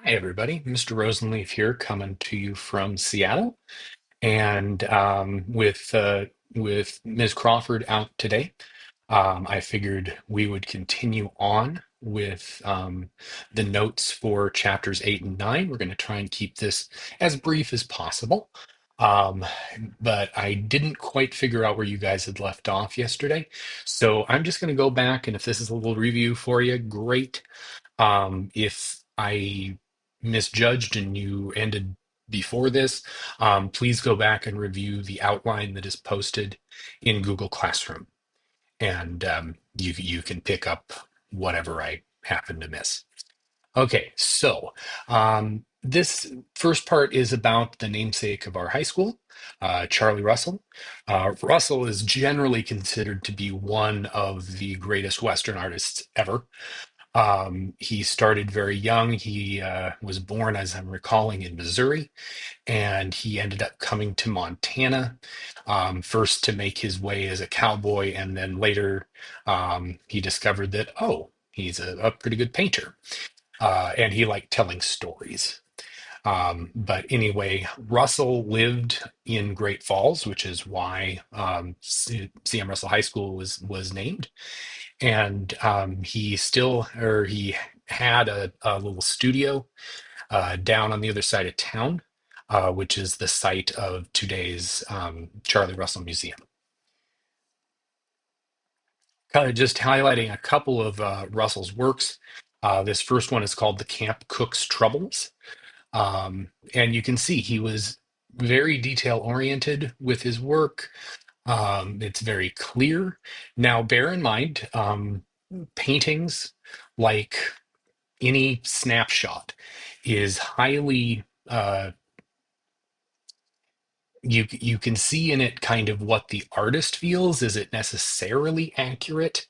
Hi, everybody. Mr. Rosenleaf here, coming to you from Seattle, and with Ms. Crawford out today, I figured we would continue on with the notes for chapters 8 and 9. We're going to try and keep this as brief as possible, um, but I didn't quite figure out where you guys had left off yesterday, so I'm just going to go back, and if this is a little review for you, great. If I misjudged and you ended before this, please go back and review the outline that is posted in Google Classroom, and you can pick up whatever I happen to miss. Okay, so this first part is about the namesake of our high school, Charlie Russell. Russell is generally considered to be one of the greatest Western artists ever. He started very young. He was born, as I'm recalling, in Missouri, and he ended up coming to Montana, first to make his way as a cowboy, and then later he discovered that, oh, he's a pretty good painter, and he liked telling stories. But anyway, Russell lived in Great Falls, which is why CM Russell High School was named, and he had a little studio down on the other side of town, which is the site of today's Charlie Russell Museum. Kind of just highlighting a couple of Russell's works. This first one is called The Camp Cook's Troubles. And you can see he was very detail oriented with his work. It's very clear. Now, bear in mind, paintings, like any snapshot, is highly you can see in it kind of what the artist feels. Is it necessarily accurate?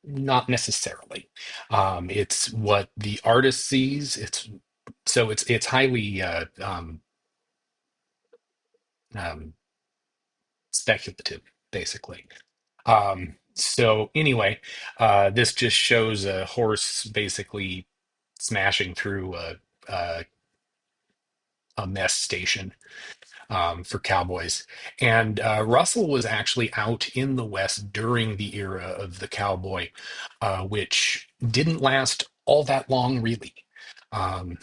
Not necessarily. It's what the artist sees. It's highly um, speculative, basically. So anyway, this just shows a horse basically smashing through a mess station for cowboys. And Russell was actually out in the West during the era of the cowboy, which didn't last all that long, really. Um,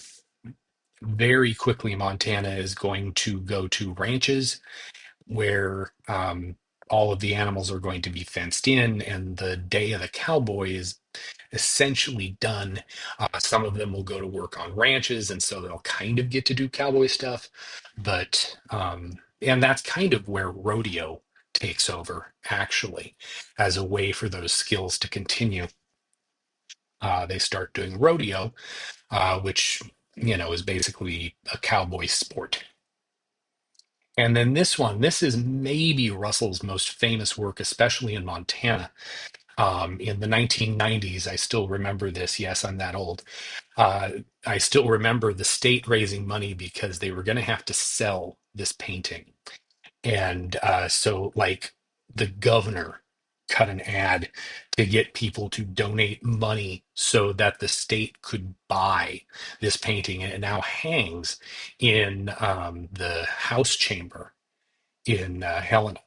very quickly, Montana is going to go to ranches where all of the animals are going to be fenced in, and the day of the cowboy is essentially done. Some of them will go to work on ranches, and so they'll kind of get to do cowboy stuff. And that's kind of where rodeo takes over, actually, as a way for those skills to continue. They start doing rodeo, which, is basically a cowboy sport. And then this is maybe Russell's most famous work, especially in Montana. In the 1990s, I still remember this. Yes, I'm that old. Uh, I still remember the state raising money because they were going to have to sell this painting. And so, like, the governor cut an ad to get people to donate money so that the state could buy this painting. And it now hangs in the House chamber in Helena.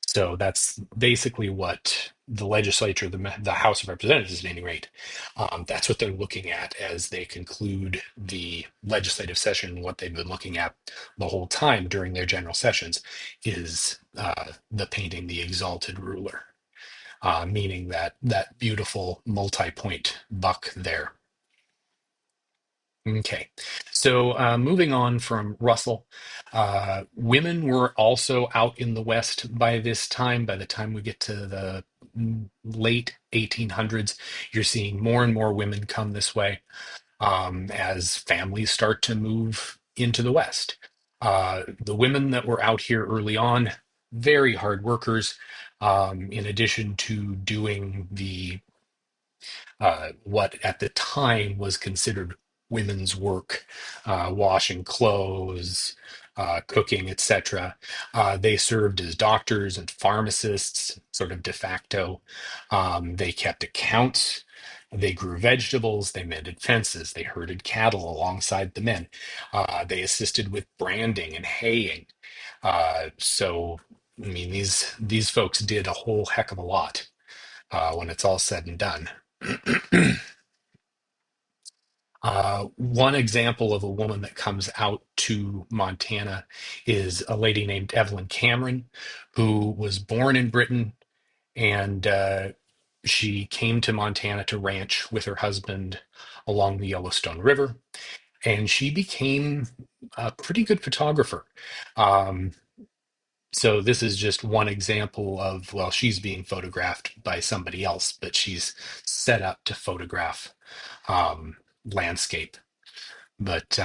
So that's basically what the legislature, the House of Representatives, at any rate, that's what they're looking at as they conclude the legislative session. What they've been looking at the whole time during their general sessions is the painting, "The Exalted Ruler," meaning that beautiful multi-point buck there. Okay, so moving on from Russell, women were also out in the West by this time. By the time we get to the late 1800s, you're seeing more and more women come this way as families start to move into the West. The women that were out here early on, very hard workers, in addition to doing the what at the time was considered women's work, washing clothes, cooking, etc. They served as doctors and pharmacists, sort of de facto. They kept accounts. They grew vegetables, they mended fences, they herded cattle alongside the men. They assisted with branding and haying. So, I mean, these folks did a whole heck of a lot when it's all said and done. One example of a woman that comes out to Montana is a lady named Evelyn Cameron, who was born in Britain, and she came to Montana to ranch with her husband along the Yellowstone River, and she became a pretty good photographer. Um, so this is just one example of, well, she's being photographed by somebody else, but she's set up to photograph landscape. But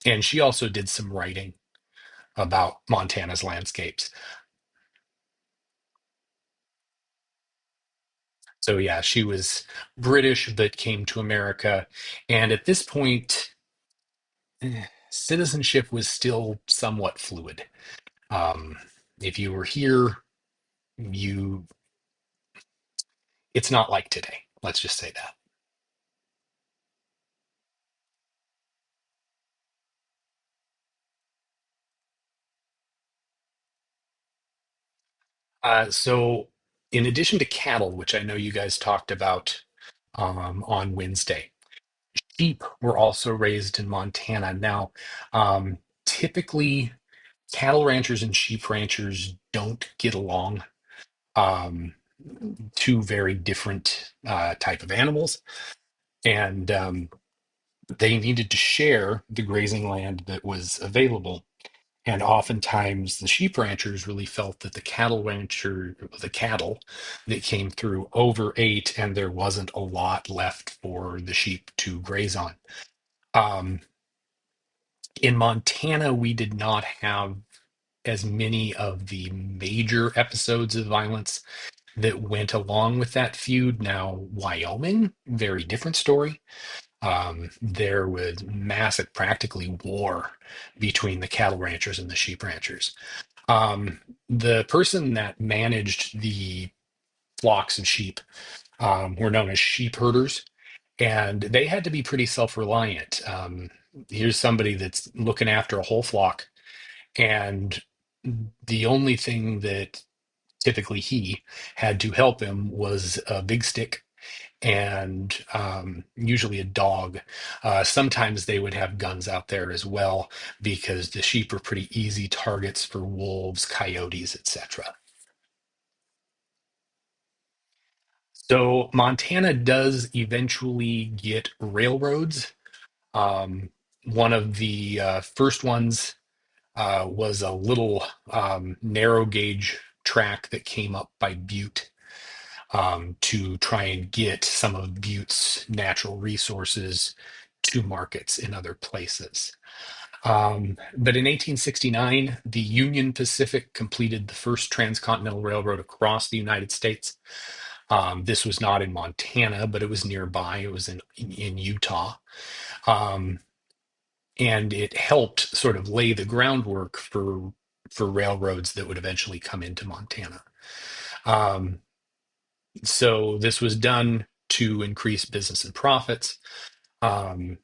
and she also did some writing about Montana's landscapes. So yeah, she was British but came to America, and at this point, citizenship was still somewhat fluid. Um, if you were here, you it's not like today. Let's just say that. So, in addition to cattle, which I know you guys talked about on Wednesday, sheep were also raised in Montana. Now, typically, cattle ranchers and sheep ranchers don't get along. Um, Two very different type of animals, and they needed to share the grazing land that was available. And oftentimes, the sheep ranchers really felt that the cattle that came through overate, and there wasn't a lot left for the sheep to graze on. Um, in Montana, we did not have as many of the major episodes of violence that went along with that feud. Now, Wyoming, very different story. There was massive, practically war between the cattle ranchers and the sheep ranchers. The person that managed the flocks of sheep were known as sheep herders, and they had to be pretty self-reliant. Here's somebody that's looking after a whole flock, and the only thing that typically he had to help him was a big stick and usually a dog. Sometimes they would have guns out there as well because the sheep are pretty easy targets for wolves, coyotes, etc. So Montana does eventually get railroads. Um, One of the first ones was a little narrow gauge track that came up by Butte to try and get some of Butte's natural resources to markets in other places. But in 1869, the Union Pacific completed the first transcontinental railroad across the United States. This was not in Montana, but it was nearby. It was in Utah. Um, and it helped sort of lay the groundwork for railroads that would eventually come into Montana. Um, so this was done to increase business and profits. Um,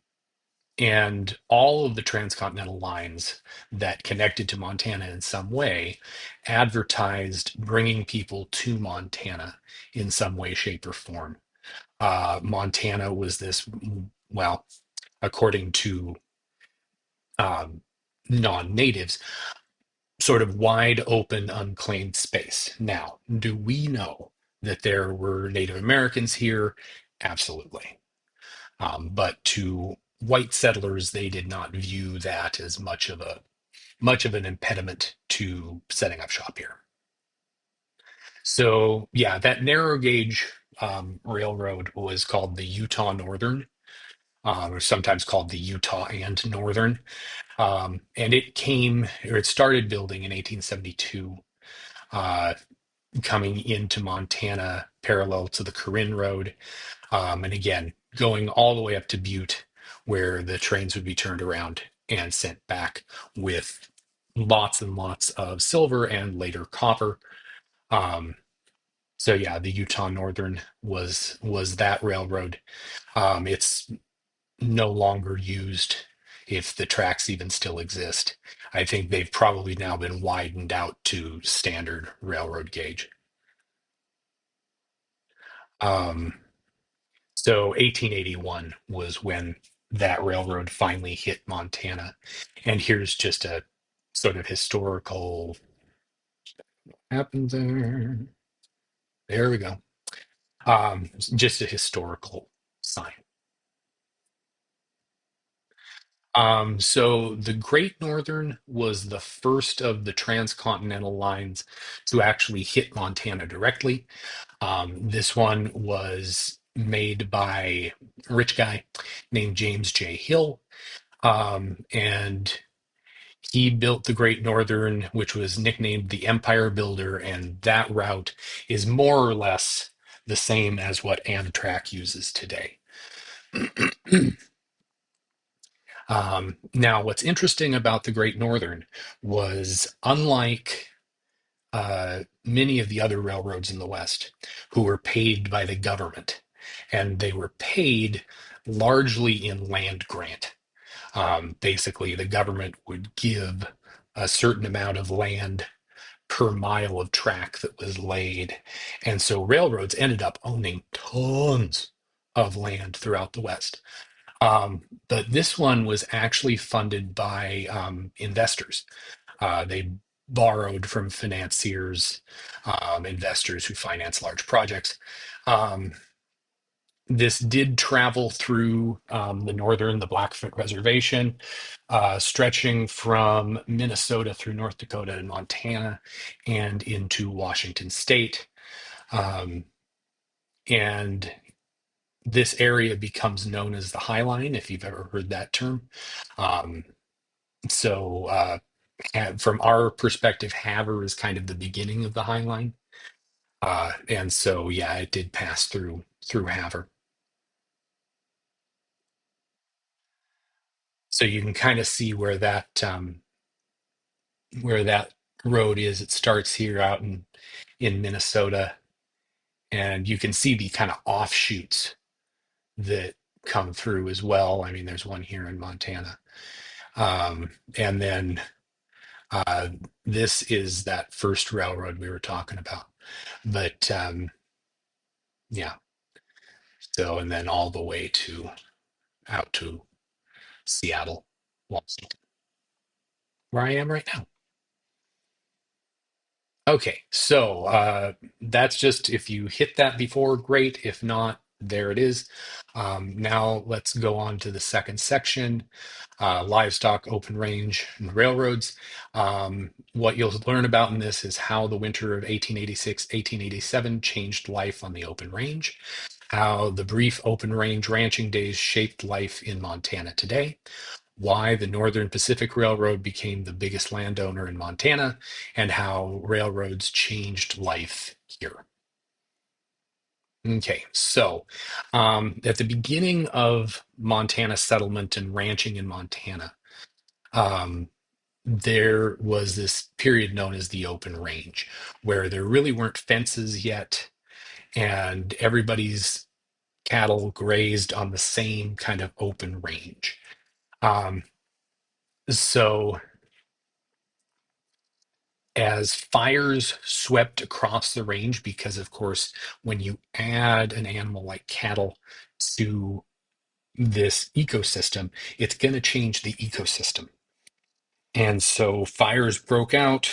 and all of the transcontinental lines that connected to Montana in some way advertised bringing people to Montana in some way, shape, or form. Montana was this, well, according to um, non-natives, sort of wide open, unclaimed space. Now, do we know that there were Native Americans here? Absolutely. But to white settlers, they did not view that as much of an impediment to setting up shop here. So yeah, that narrow gauge railroad was called the Utah Northern, or sometimes called the Utah and Northern. And it started building in 1872, uh, coming into Montana parallel to the Corinne Road. And again, going all the way up to Butte, where the trains would be turned around and sent back with lots and lots of silver and later copper. Um, So yeah, the Utah Northern was that railroad. It's no longer used, if the tracks even still exist. I think they've probably now been widened out to standard railroad gauge. Um, so 1881 was when that railroad finally hit Montana. And here's just a sort of historical happened there. There we go. Just a historical sign. So the Great Northern was the first of the transcontinental lines to actually hit Montana directly. This one was made by a rich guy named James J. Hill. And he built the Great Northern, which was nicknamed the Empire Builder, and that route is more or less the same as what Amtrak uses today. Now, what's interesting about the Great Northern was, unlike many of the other railroads in the West, who were paid by the government, and they were paid largely in land grant. Basically, the government would give a certain amount of land per mile of track that was laid. And so railroads ended up owning tons of land throughout the West. But this one was actually funded by investors. They borrowed from financiers, investors who finance large projects. Um, this did travel through the Blackfoot Reservation, stretching from Minnesota through North Dakota and Montana and into Washington State. Um, and this area becomes known as the High Line, if you've ever heard that term. Um, from our perspective, Havre is kind of the beginning of the High Line. And so, yeah, it did pass through Havre. So you can kind of see where that road is. It starts here out in Minnesota, and you can see the kind of offshoots that come through as well. I mean, there's one here in Montana. And then uh, this is that first railroad we were talking about. But yeah, so, and then all the way to out to Seattle, Washington, where I am right now. Okay, so that's just, if you hit that before, great. If not, there it is. Now let's go on to the second section, livestock, open range, and railroads. What you'll learn about in this is how the winter of 1886, 1887 changed life on the open range, how the brief open range ranching days shaped life in Montana today, why the Northern Pacific Railroad became the biggest landowner in Montana, and how railroads changed life here. Okay, so at the beginning of Montana settlement and ranching in Montana, um, there was this period known as the open range, where there really weren't fences yet, and everybody's cattle grazed on the same kind of open range. Um, so as fires swept across the range, because of course, when you add an animal like cattle to this ecosystem, it's going to change the ecosystem. And so fires broke out.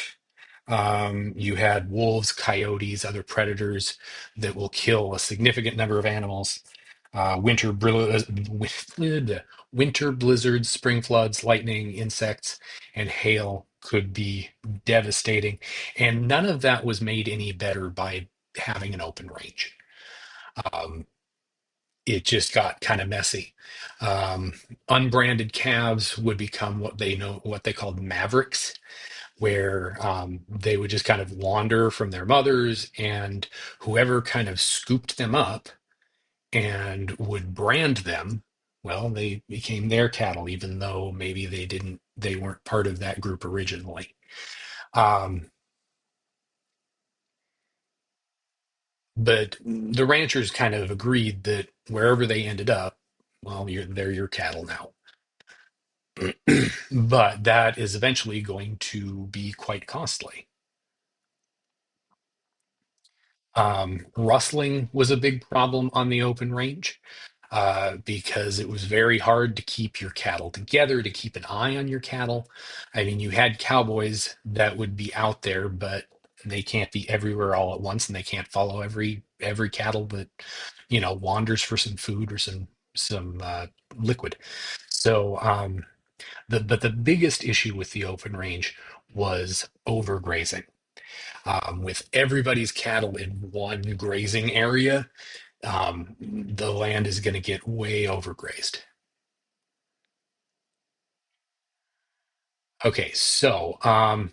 You had wolves, coyotes, other predators that will kill a significant number of animals. Winter blizzards, spring floods, lightning, insects, and hail could be devastating. And none of that was made any better by having an open range. Um, it just got kind of messy. Um, Unbranded calves would become what they called mavericks, where they would just kind of wander from their mothers, and whoever kind of scooped them up and would brand them, well, they became their cattle, even though maybe they weren't part of that group originally. Um, But the ranchers kind of agreed that wherever they ended up, well, they're your cattle now. But that is eventually going to be quite costly. Rustling was a big problem on the open range because it was very hard to keep your cattle together, to keep an eye on your cattle. I mean, you had cowboys that would be out there, but they can't be everywhere all at once, and they can't follow every cattle that wanders for some food or some liquid. So the biggest issue with the open range was overgrazing. With everybody's cattle in one grazing area, the land is going to get way overgrazed. Okay, so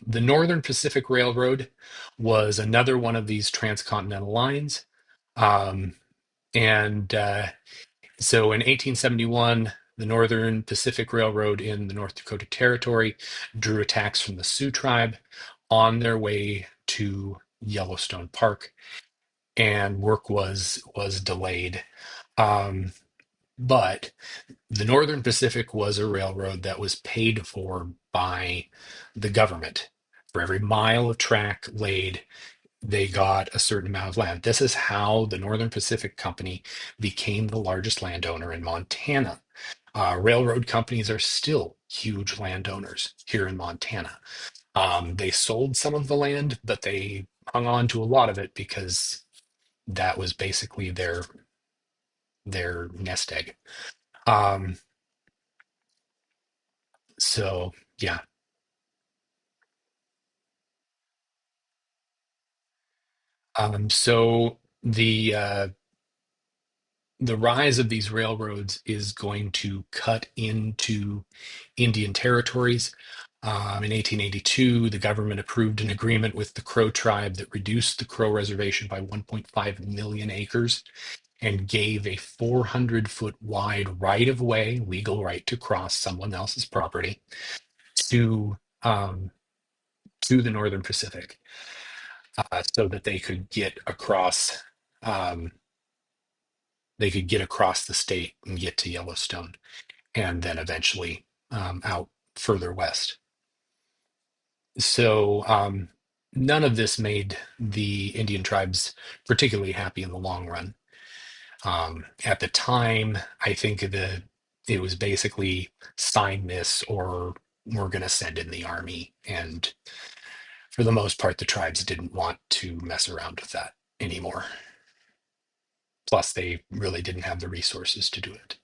the Northern Pacific Railroad was another one of these transcontinental lines. Um, and So in 1871, the Northern Pacific Railroad in the North Dakota Territory drew attacks from the Sioux tribe on their way to Yellowstone Park, and work was delayed. Um, but the Northern Pacific was a railroad that was paid for by the government. For every mile of track laid, they got a certain amount of land. This is how the Northern Pacific Company became the largest landowner in Montana. Railroad companies are still huge landowners here in Montana. They sold some of the land, but they hung on to a lot of it because that was basically their nest egg. Um, so yeah. So the rise of these railroads is going to cut into Indian territories. In 1882, the government approved an agreement with the Crow tribe that reduced the Crow reservation by 1.5 million acres and gave a 400-foot wide right of way, legal right to cross someone else's property, to um, to the Northern Pacific, so that um, they could get across the state and get to Yellowstone, and then eventually out further west. So none of this made the Indian tribes particularly happy in the long run. At the time, I think it was basically sign this or we're going to send in the army. And for the most part, the tribes didn't want to mess around with that anymore. Plus, they really didn't have the resources to do it.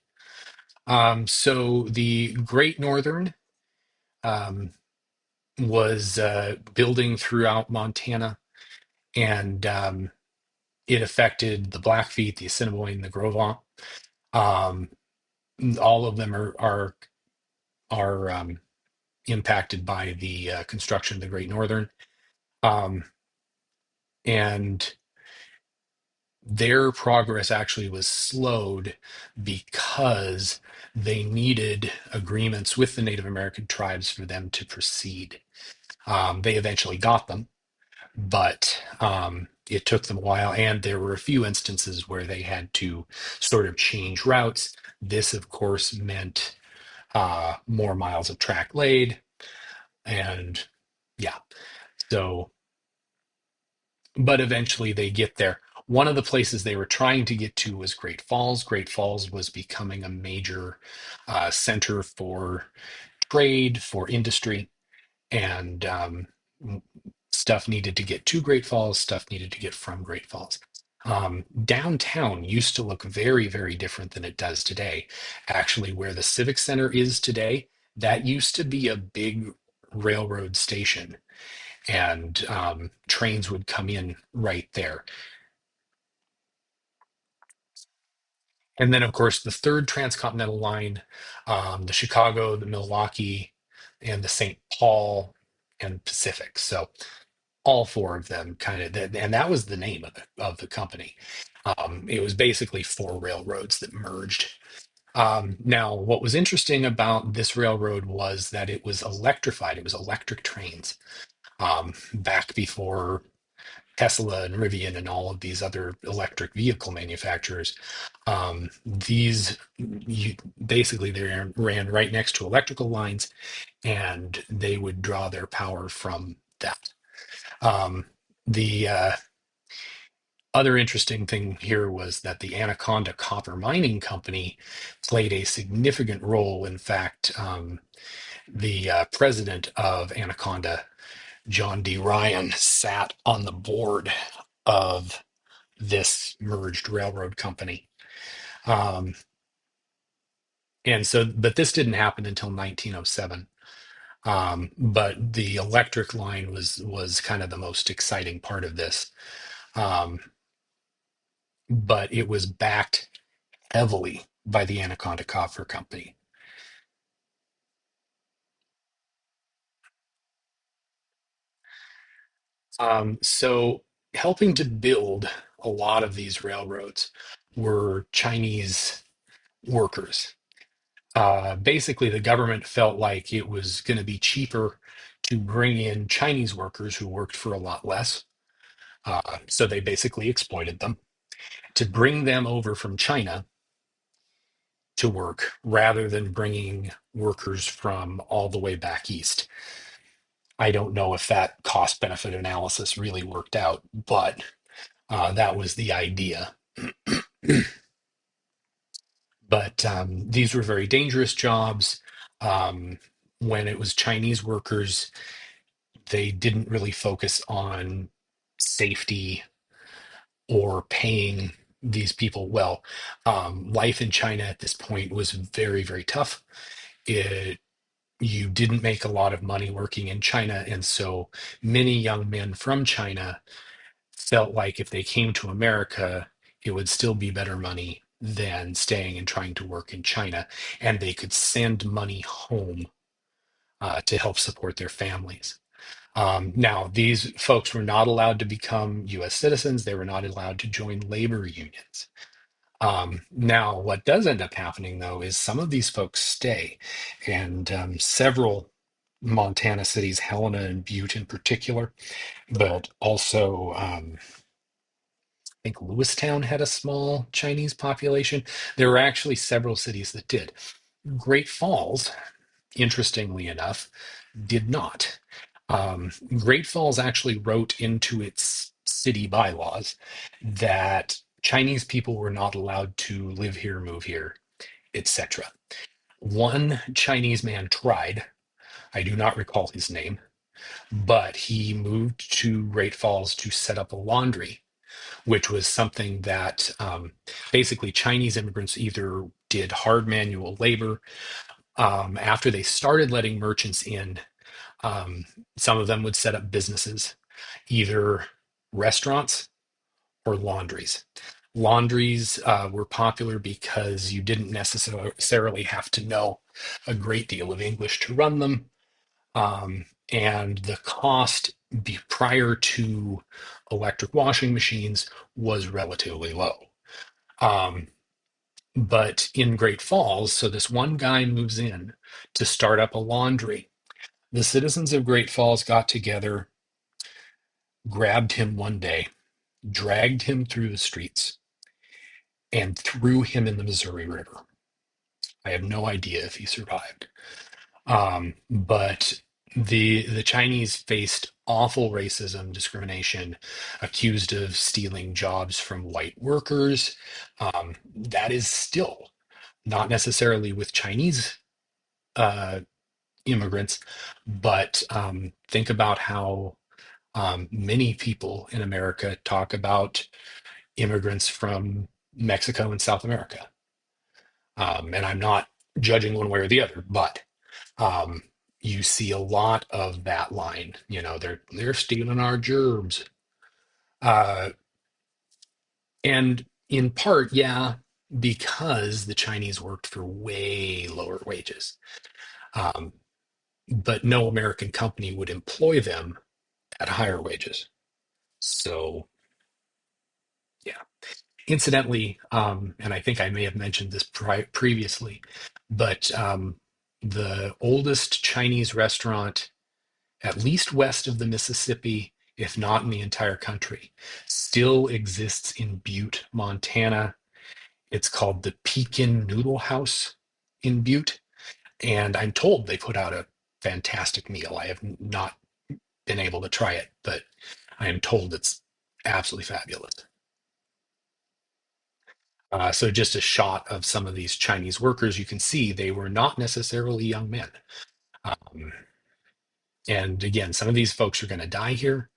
So the Great Northern um, was building throughout Montana, and it affected the Blackfeet, the Assiniboine, the Gros Ventre. Um, all of them are impacted by the construction of the Great Northern, um, and their progress actually was slowed because they needed agreements with the Native American tribes for them to proceed. They eventually got them, but it took them a while, and there were a few instances where they had to sort of change routes. This, of course, meant more miles of track laid, and yeah. So, but eventually they get there. One of the places they were trying to get to was Great Falls. Great Falls was becoming a major center for trade, for industry, and stuff needed to get to Great Falls, stuff needed to get from Great Falls. Downtown used to look very, very different than it does today. Actually, where the Civic Center is today, that used to be a big railroad station, and trains would come in right there. And then, of course, the third transcontinental line, the Chicago, the Milwaukee, and the St. Paul and Pacific. So all four of them kind of, and that was the name of the company. It was basically four railroads that merged. Now, what was interesting about this railroad was that it was electrified. It was electric trains, back before Tesla and Rivian and all of these other electric vehicle manufacturers. These basically they ran right next to electrical lines, and they would draw their power from that. The other interesting thing here was that the Anaconda Copper Mining Company played a significant role. In fact, the president of Anaconda, John D. Ryan, sat on the board of this merged railroad company. Um, and so, but this didn't happen until 1907. But the electric line was kind of the most exciting part of this. Um, but it was backed heavily by the Anaconda Copper Company. So helping to build a lot of these railroads were Chinese workers. Basically, the government felt like it was going to be cheaper to bring in Chinese workers who worked for a lot less. So they basically exploited them to bring them over from China to work rather than bringing workers from all the way back east. I don't know if that cost benefit analysis really worked out, but that was the idea. But these were very dangerous jobs. Um, when it was Chinese workers, they didn't really focus on safety or paying these people well. Life in China at this point was very, very tough. It, you didn't make a lot of money working in China, and so many young men from China felt like if they came to America, it would still be better money than staying and trying to work in China, and they could send money home to help support their families. Now, these folks were not allowed to become U.S. citizens. They were not allowed to join labor unions. Now, what does end up happening, though, is some of these folks stay, and several Montana cities, Helena and Butte in particular, but also I think Lewistown had a small Chinese population. There were actually several cities that did. Great Falls, interestingly enough, did not. Great Falls actually wrote into its city bylaws that Chinese people were not allowed to live here, move here, etc. One Chinese man tried. I do not recall his name, but he moved to Great Falls to set up a laundry, which was something that basically Chinese immigrants either did hard manual labor. After they started letting merchants in, um, some of them would set up businesses, either restaurants or laundries. Laundries were popular because you didn't necessarily have to know a great deal of English to run them. And the cost prior to electric washing machines was relatively low. Um, but in Great Falls, so this one guy moves in to start up a laundry. The citizens of Great Falls got together, grabbed him one day, dragged him through the streets, and threw him in the Missouri River. I have no idea if he survived. But the Chinese faced awful racism, discrimination, accused of stealing jobs from white workers. That is still not necessarily with Chinese uh, immigrants, but think about how many people in America talk about immigrants from Mexico and South America. And I'm not judging one way or the other, but um, you see a lot of that line. You know, they're stealing our gerbs, uh, and in part, yeah, because the Chinese worked for way lower wages. Um, but no American company would employ them at higher wages. So, yeah. Incidentally, and I think I may have mentioned this previously, but the oldest Chinese restaurant, at least west of the Mississippi, if not in the entire country, still exists in Butte, Montana. It's called the Pekin Noodle House in Butte, and I'm told they put out a fantastic meal. I have not been able to try it, but I am told it's absolutely fabulous. So just a shot of some of these Chinese workers, you can see they were not necessarily young men. Um, and again, some of these folks are going to die here.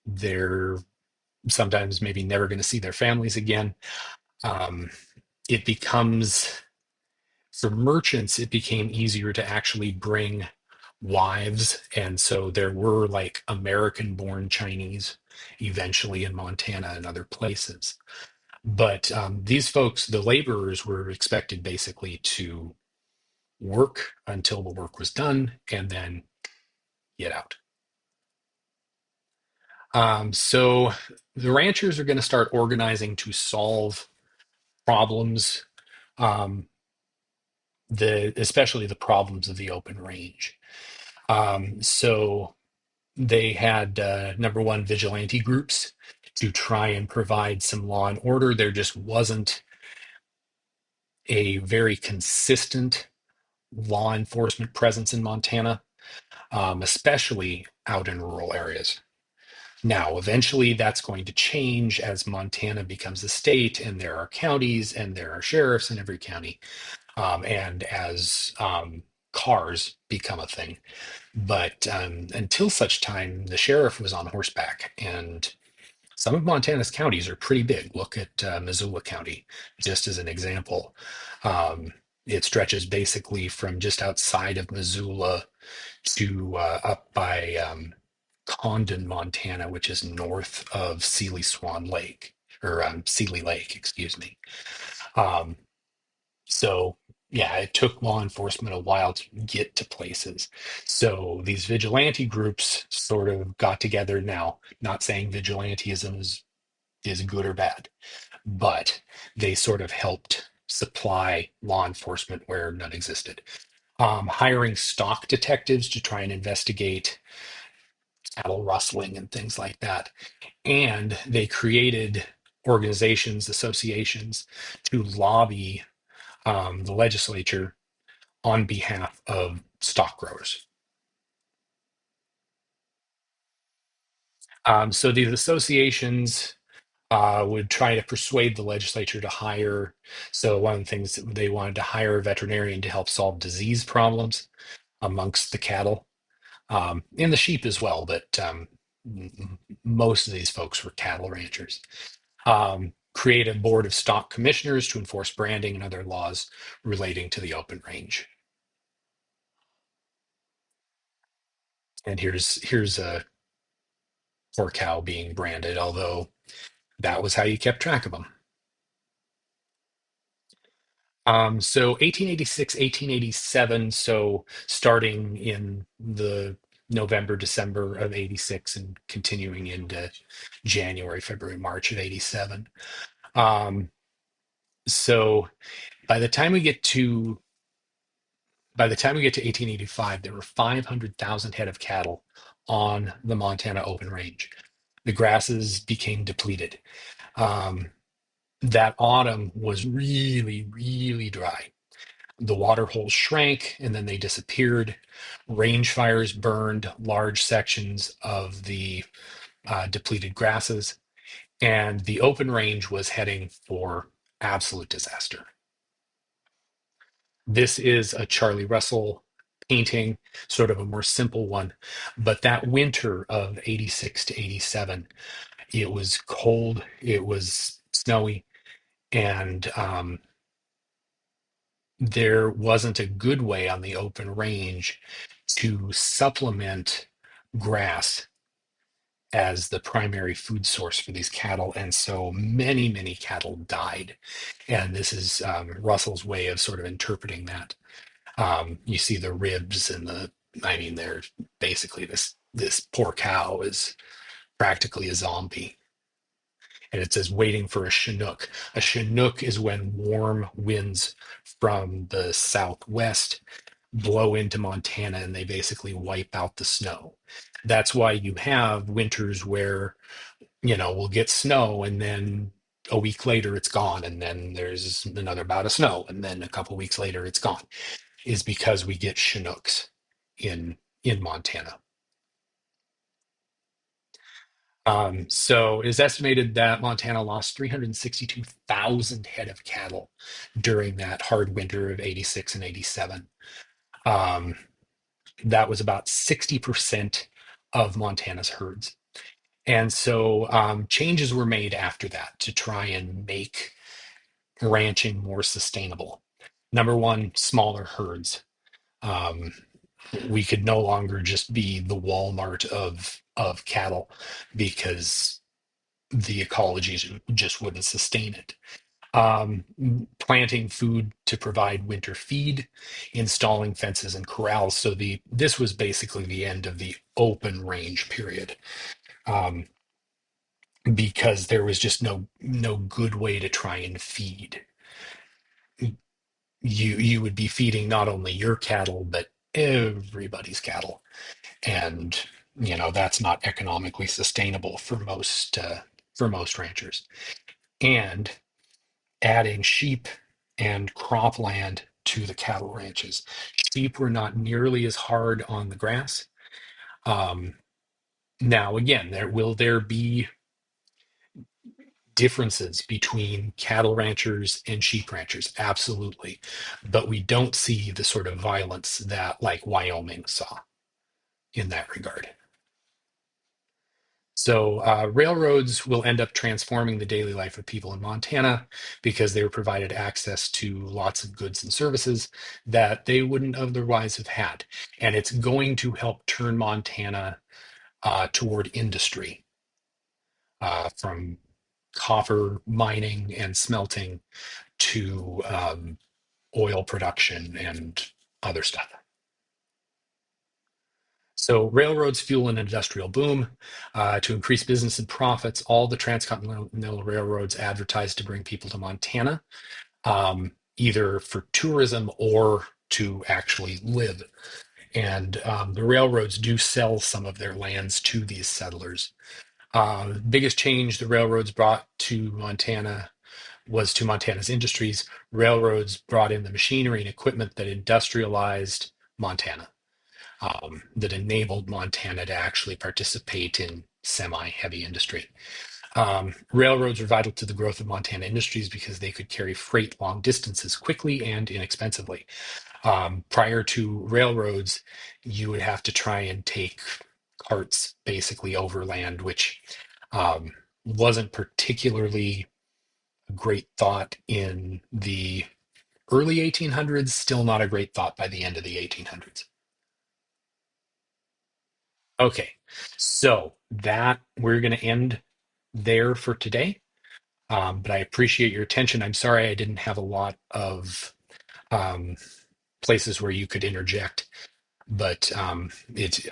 They're sometimes maybe never going to see their families again. Um, it becomes, for merchants, it became easier to actually bring wives. And so there were like American born Chinese eventually in Montana and other places. But these folks, the laborers, were expected basically to work until the work was done and then get out. So the ranchers are going to start organizing to solve problems, um, especially the problems of the open range. So they had number one, vigilante groups to try and provide some law and order. There just wasn't a very consistent law enforcement presence in Montana, especially out in rural areas. Now, eventually, that's going to change as Montana becomes a state, and there are counties, and there are sheriffs in every county, and as cars become a thing. But until such time, the sheriff was on horseback, and some of Montana's counties are pretty big. Look at Missoula County, just as an example. Um, it stretches basically from just outside of Missoula to up by Condon, Montana, which is north of Sealy Swan Lake, or Sealy Lake, excuse me. Um, so, yeah, it took law enforcement a while to get to places. So these vigilante groups sort of got together now, not saying vigilantism is good or bad, but they sort of helped supply law enforcement where none existed. Hiring stock detectives to try and investigate cattle rustling and things like that. And they created organizations, associations to lobby the legislature on behalf of stock growers. So these associations would try to persuade the legislature to hire. So one of the things that they wanted to hire a veterinarian to help solve disease problems amongst the cattle, and the sheep as well. But most of these folks were cattle ranchers. Create a board of stock commissioners to enforce branding and other laws relating to the open range. And here's a poor cow being branded, although that was how you kept track of them. So 1886, 1887, so starting in the November, December of 86 and continuing into January, February, March of 87. Um, so by the time we get to by the time we get to 1885, there were 500,000 head of cattle on the Montana open range. The grasses became depleted. Um, that autumn was really, really dry. The water holes shrank and then they disappeared. Range fires burned large sections of the depleted grasses, and the open range was heading for absolute disaster. This is a Charlie Russell painting, sort of a more simple one. But that winter of 86 to 87, it was cold, it was snowy, and there wasn't a good way on the open range to supplement grass as the primary food source for these cattle. And so many, many cattle died. And this is Russell's way of sort of interpreting that. You see the ribs and I mean, they're basically this poor cow is practically a zombie. And it says waiting for a Chinook. A Chinook is when warm winds from the southwest blow into Montana and they basically wipe out the snow. That's why you have winters where, we'll get snow and then a week later it's gone, and then there's another bout of snow, and then a couple weeks later it's gone, is because we get Chinooks in Montana. So it is estimated that Montana lost 362,000 head of cattle during that hard winter of 86 and 87. Um, that was about 60% of Montana's herds. And so changes were made after that to try and make ranching more sustainable. Number one, smaller herds. Um, we could no longer just be the Walmart of cattle because the ecology just wouldn't sustain it. Um, Planting food to provide winter feed, installing fences and corrals. So this was basically the end of the open range period, um, because there was just no good way to try and feed. You would be feeding not only your cattle but everybody's cattle, and that's not economically sustainable for most ranchers. And adding sheep and cropland to the cattle ranches. Sheep were not nearly as hard on the grass. Um, Now, again, there be differences between cattle ranchers and sheep ranchers? Absolutely. But we don't see the sort of violence that like Wyoming saw in that regard. So railroads will end up transforming the daily life of people in Montana because they were provided access to lots of goods and services that they wouldn't otherwise have had. And it's going to help turn Montana toward industry, from copper mining and smelting to oil production and other stuff. So railroads fuel an industrial boom. To increase business and profits, all the transcontinental railroads advertised to bring people to Montana, either for tourism or to actually live. And the railroads do sell some of their lands to these settlers. Biggest change the railroads brought to Montana was to Montana's industries. Railroads brought in the machinery and equipment that industrialized Montana, that enabled Montana to actually participate in semi-heavy industry. Railroads were vital to the growth of Montana industries because they could carry freight long distances quickly and inexpensively. Prior to railroads, you would have to try and take carts basically overland, which wasn't particularly a great thought in the early 1800s, still not a great thought by the end of the 1800s. Okay, so that we're going to end there for today. But I appreciate your attention. I'm sorry I didn't have a lot of um, places where you could interject, but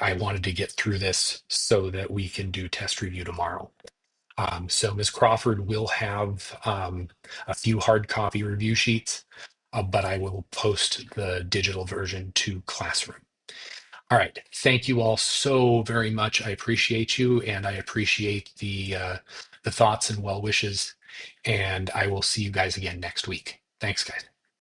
I wanted to get through this so that we can do test review tomorrow. So Ms. Crawford will have a few hard copy review sheets, but I will post the digital version to Classroom. All right. Thank you all so very much. I appreciate you, and I appreciate the thoughts and well wishes. And I will see you guys again next week. Thanks, guys.